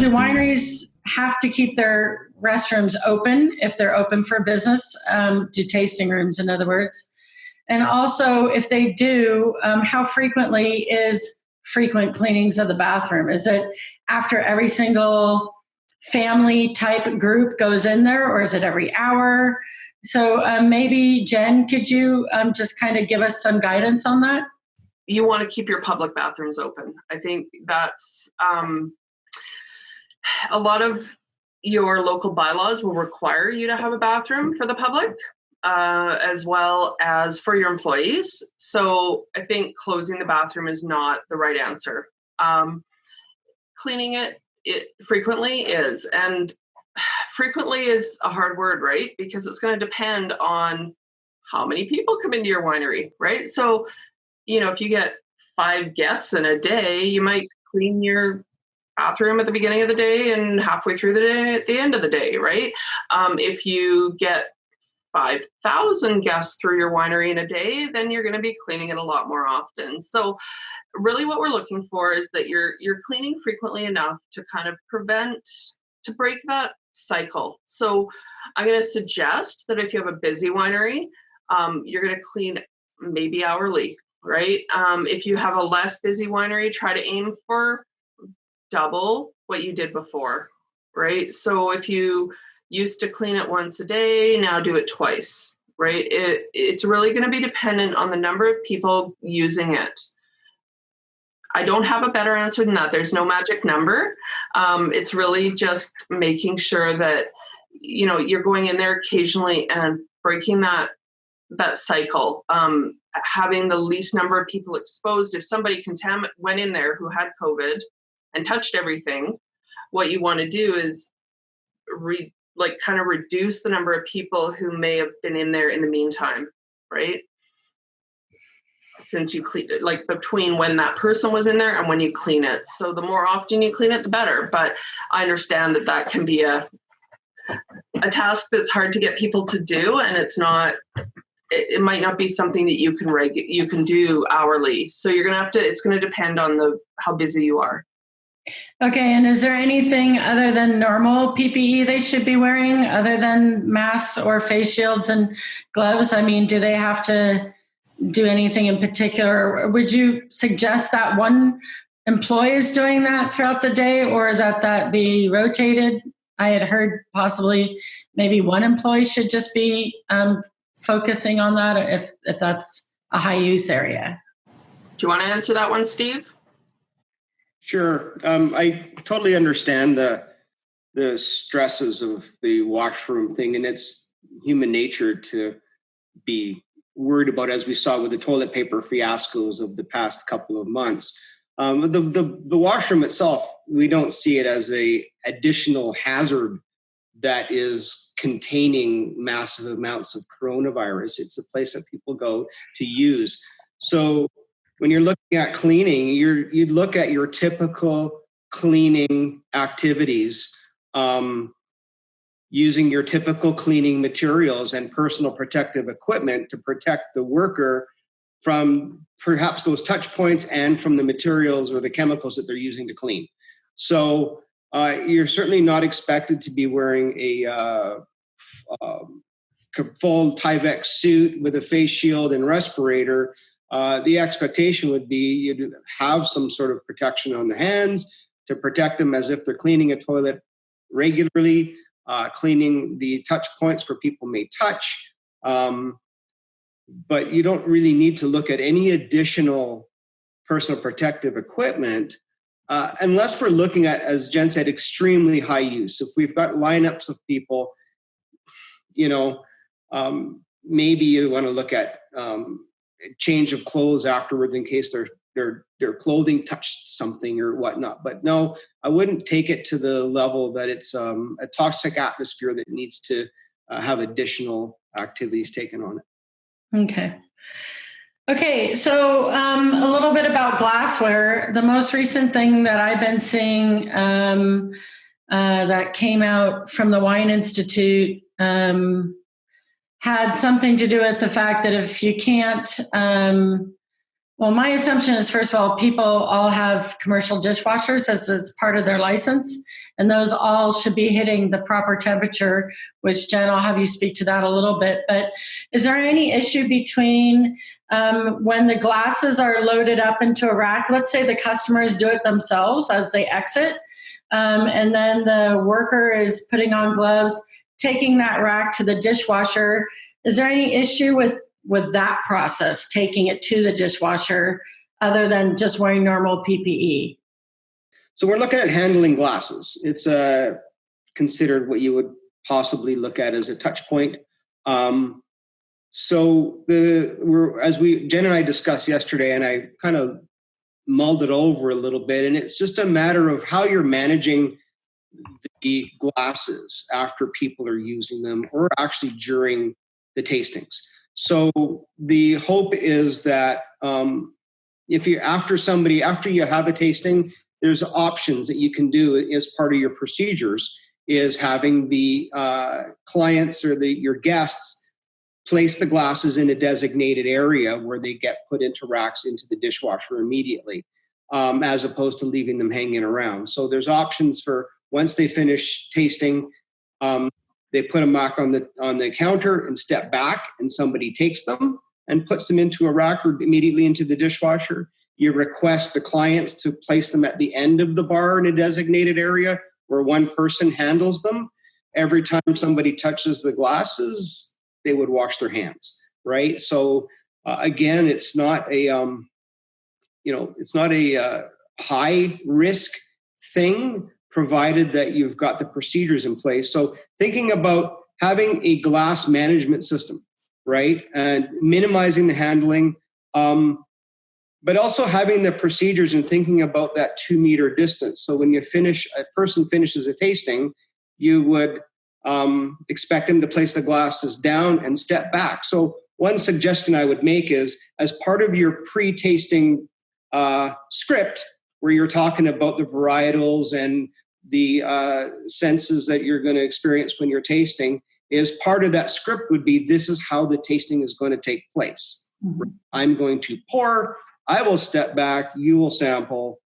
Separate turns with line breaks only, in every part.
do wineries have to keep their restrooms open if they're open for business? Do tasting rooms, in other words? And also, if they do, how frequently is frequent cleanings of the bathroom? Is it after every single family type group goes in there, or is it every hour? So maybe, Jen, could you just kind of give us some guidance on that?
You want to keep your public bathrooms open. I think that's a lot of your local bylaws will require you to have a bathroom for the public, as well as for your employees. So I think closing the bathroom is not the right answer. Cleaning it frequently is, and frequently is a hard word, right? Because it's going to depend on how many people come into your winery, right? So, if you get 5 guests in a day, you might clean your bathroom at the beginning of the day and halfway through the day at the end of the day, right? If you get 5,000 guests through your winery in a day, then you're going to be cleaning it a lot more often. So really what we're looking for is that you're cleaning frequently enough to kind of to break that cycle. So I'm going to suggest that if you have a busy winery, you're going to clean maybe hourly, right? If you have a less busy winery, try to aim for double what you did before, right? So if you used to clean it once a day, now do it twice, right? It's really going to be dependent on the number of people using it. I don't have a better answer than that. There's no magic number. It's really just making sure that, you're going in there occasionally and breaking that cycle, having the least number of people exposed. If somebody went in there who had COVID and touched everything, what you want to do is kind of reduce the number of people who may have been in there in the meantime, right? Since you clean it, like between when that person was in there and when you clean it. So the more often you clean it, the better. But I understand that can be a task that's hard to get people to do, and it might not be something that you can do hourly. So you're gonna it's gonna depend on how busy you are.
Okay, and is there anything other than normal PPE they should be wearing, other than masks or face shields and gloves? I mean, do they have to do anything in particular? Would you suggest that one employee is doing that throughout the day, or that be rotated? I had heard possibly maybe one employee should just be focusing on that, if that's a high use area.
Do you want to answer that one, Steve?
Sure. I totally understand the stresses of the washroom thing, and it's human nature to be worried about, as we saw with the toilet paper fiascos of the past couple of months. The washroom itself, we don't see it as a additional hazard that is containing massive amounts of coronavirus. It's a place that people go to use. So when you're looking at cleaning, you'd look at your typical cleaning activities, using your typical cleaning materials and personal protective equipment to protect the worker from perhaps those touch points and from the materials or the chemicals that they're using to clean. So you're certainly not expected to be wearing a full Tyvek suit with a face shield and respirator. The expectation would be you'd have some sort of protection on the hands to protect them as if they're cleaning a toilet regularly, cleaning the touch points where people may touch. But you don't really need to look at any additional personal protective equipment unless we're looking at, as Jen said, extremely high use. If we've got lineups of people, maybe you want to look at change of clothes afterwards in case their clothing touched something or whatnot. But no, I wouldn't take it to the level that it's a toxic atmosphere that needs to have additional activities taken on it.
Okay, so a little bit about glassware. The most recent thing that I've been seeing that came out from the Wine Institute had something to do with the fact that if you can't, Well, my assumption is, first of all, people all have commercial dishwashers as part of their license, and those all should be hitting the proper temperature, which, Jen, I'll have you speak to that a little bit. But is there any issue between when the glasses are loaded up into a rack? Let's say the customers do it themselves as they exit, and then the worker is putting on gloves, taking that rack to the dishwasher. Is there any issue with that process, taking it to the dishwasher, other than just wearing normal PPE?
So we're looking at handling glasses. It's considered what you would possibly look at as a touch point. So Jen and I discussed yesterday, and I kind of mulled it over a little bit, and it's just a matter of how you're managing the glasses after people are using them, or actually during the tastings. So the hope is that after you have a tasting, there's options that you can do as part of your procedures, is having the clients or your guests place the glasses in a designated area where they get put into racks into the dishwasher immediately, as opposed to leaving them hanging around. So there's options for, once they finish tasting, they put them back on the counter and step back, and somebody takes them and puts them into a rack or immediately into the dishwasher. You request the clients to place them at the end of the bar in a designated area where one person handles them. Every time somebody touches the glasses, they would wash their hands, right? So again, it's not a high risk thing, provided that you've got the procedures in place. So thinking about having a glass management system, right? And minimizing the handling, but also having the procedures and thinking about that 2 meter distance. So when a person finishes a tasting, you would expect them to place the glasses down and step back. So one suggestion I would make is, as part of your pre-tasting script, where you're talking about the varietals and the senses that you're going to experience when you're tasting, is part of that script would be, this is how the tasting is going to take place. Mm-hmm. I'm going to pour, I will step back, you will sample,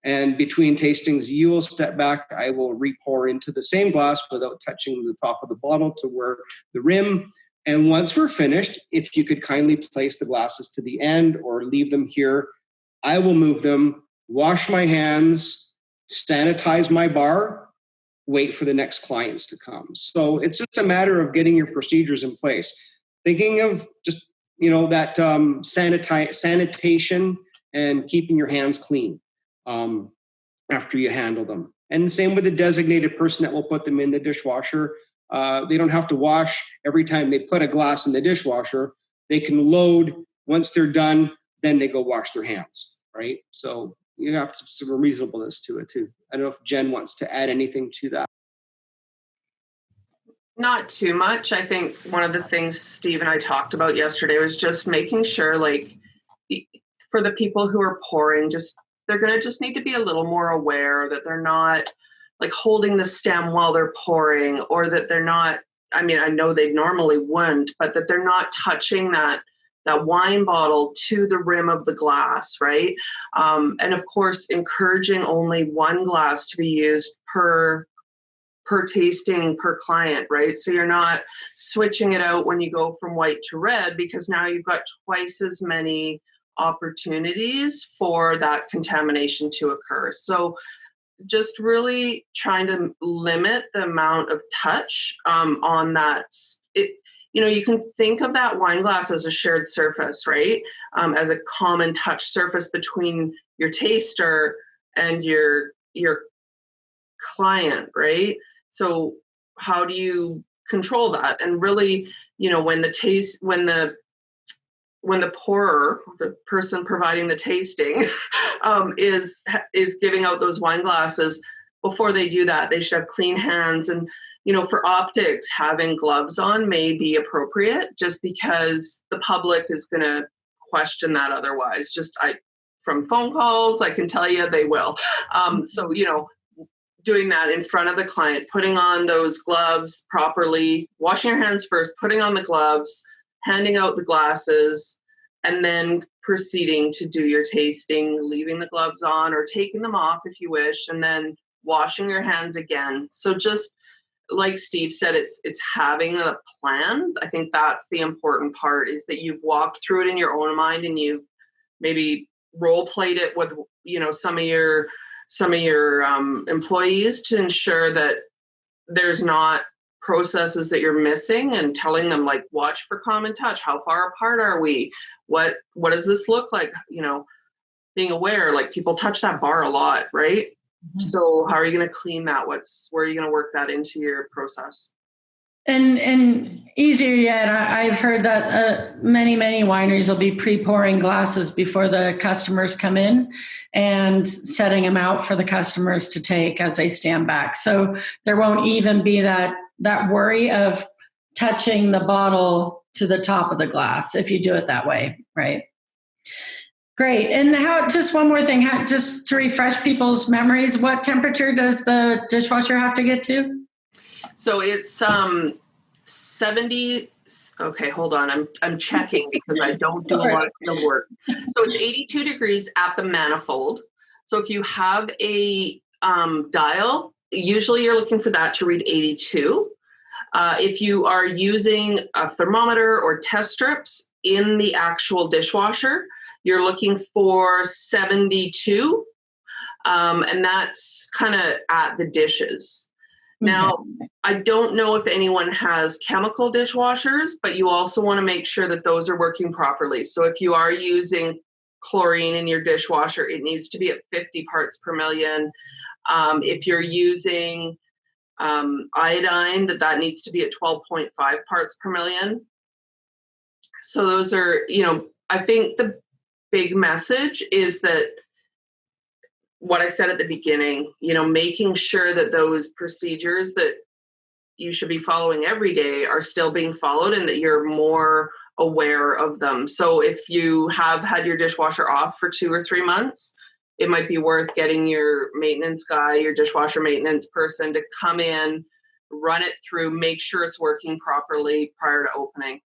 and between tastings, you will step back, I will re-pour into the same glass without touching the top of the bottle to where the rim. And once we're finished, if you could kindly place the glasses to the end or leave them here, I will move them, wash my hands, sanitize my bar, wait for the next clients to come. So it's just a matter of getting your procedures in place. Thinking of just, that sanitation and keeping your hands clean after you handle them. And same with the designated person that will put them in the dishwasher. They don't have to wash every time they put a glass in the dishwasher. They can load once they're done, then they go wash their hands, right? So you have some reasonableness to it too. I don't know if Jen wants to add anything to that.
Not too much. I think one of the things Steve and I talked about yesterday was just making sure, like, for the people who are pouring, they're going to just need to be a little more aware that they're not like holding the stem while they're pouring, or that they're not, I mean, I know they normally wouldn't, but that they're not touching that wine bottle to the rim of the glass, right? And of course, encouraging only one glass to be used per tasting per client, right? So you're not switching it out when you go from white to red, because now you've got twice as many opportunities for that contamination to occur. So just really trying to limit the amount of touch on that. You can think of that wine glass as a shared surface, right? As a common touch surface between your taster and your client, right? So how do you control that? And really, when the pourer, the person providing the tasting, is giving out those wine glasses, before they do that, they should have clean hands. And, for optics, having gloves on may be appropriate, just because the public is going to question that otherwise. From phone calls, I can tell you they will. So, doing that in front of the client, putting on those gloves properly, washing your hands first, putting on the gloves, handing out the glasses, and then proceeding to do your tasting, leaving the gloves on or taking them off if you wish, and then washing your hands again. So just like Steve said, it's having a plan. I think that's the important part, is that you've walked through it in your own mind and you've maybe role played it with, you know, some of your employees to ensure that there's not processes that you're missing, and telling them, like, watch for common touch. How far apart are we? What does this look like? You know, being aware, like, people touch that bar a lot, right? Mm-hmm. So how are you going to clean that? Where are you going to work that into your process?
And easier yet, I've heard that many wineries will be pre-pouring glasses before the customers come in and setting them out for the customers to take as they stand back. So there won't even be that worry of touching the bottle to the top of the glass if you do it that way, right? Great. And just one more thing, just to refresh people's memories, what temperature does the dishwasher have to get to?
So it's 70. Okay, hold on. I'm checking because I don't do a lot of field work. So it's 82 degrees at the manifold. So if you have a dial, usually you're looking for that to read 82. If you are using a thermometer or test strips in the actual dishwasher, you're looking for 72. And that's kind of at the dishes. Now, I don't know if anyone has chemical dishwashers, but you also want to make sure that those are working properly. So if you are using chlorine in your dishwasher, it needs to be at 50 parts per million. If you're using iodine, that needs to be at 12.5 parts per million. So those are, you know, I think the big message is that what I said at the beginning, you know, making sure that those procedures that you should be following every day are still being followed, and that you're more aware of them. So if you have had your dishwasher off for 2 or 3 months, it might be worth getting your maintenance guy, your dishwasher maintenance person, to come in, run it through, make sure it's working properly prior to opening.